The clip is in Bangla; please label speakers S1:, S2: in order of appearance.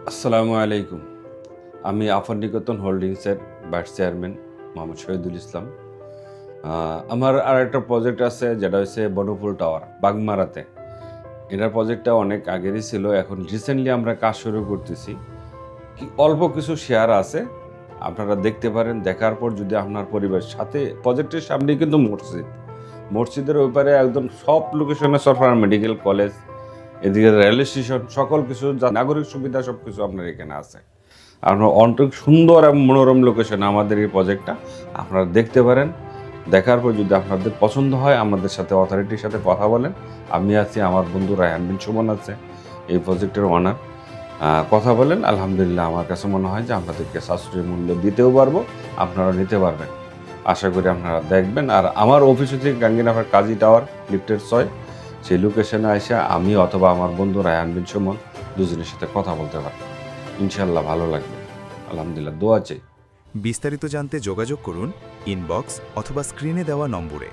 S1: আসসালামু আলাইকুম। আমি আফার নিকেতন হোল্ডিংসের ভাইস চেয়ারম্যান মোহাম্মদ শহীদুল ইসলাম। আমার আর একটা প্রজেক্ট আছে যেটা হচ্ছে বনফুল টাওয়ার বাগমারাতে। এটার প্রজেক্টটা অনেক আগেরই ছিল, এখন রিসেন্টলি আমরা কাজ শুরু করতেছি। অল্প কিছু শেয়ার আছে, আপনারা দেখতে পারেন। দেখার পর যদি আপনার পরিবার সাথে, প্রজেক্টের সামনেই কিন্তু মসজিদের ওই পারে একদম সব লোকেশনে সরকার মেডিকেল কলেজ, এদিকে রেল স্টেশন, সকল কিছু নাগরিক সুবিধা সব কিছু আপনার এখানে আছে। আপনার অনেক সুন্দর এবং মনোরম লোকেশন আমাদের এই প্রজেক্টটা, আপনারা দেখতে পারেন। দেখার পর যদি আপনাদের পছন্দ হয় আমাদের সাথে অথরিটির সাথে কথা বলেন। আমি আছি, আমার বন্ধু রায়হান বিন সুমন আছে, এই প্রজেক্টের ওনার। কথা বলেন, আলহামদুলিল্লাহ আমার কাছে মনে হয় যে আপনাদেরকে সাশ্রয়ী মূল্য দিতেও পারবো, আপনারা নিতে পারবেন। আশা করি আপনারা দেখবেন। আর আমার অফিস হচ্ছে গাঙ্গিনাফার কাজী টাওয়ার, লিফটের 6, সেই লোকেশনে এসে আমি অথবা আমার বন্ধু রায়হান বিন সুমন দুজনের সাথে কথা বলতে পারবো। ইনশাল্লাহ ভালো লাগবে। আলহামদুলিল্লাহ, দোয়া চাই।
S2: বিস্তারিত জানতে যোগাযোগ করুন ইনবক্স অথবা স্ক্রিনে দেওয়া নম্বরে।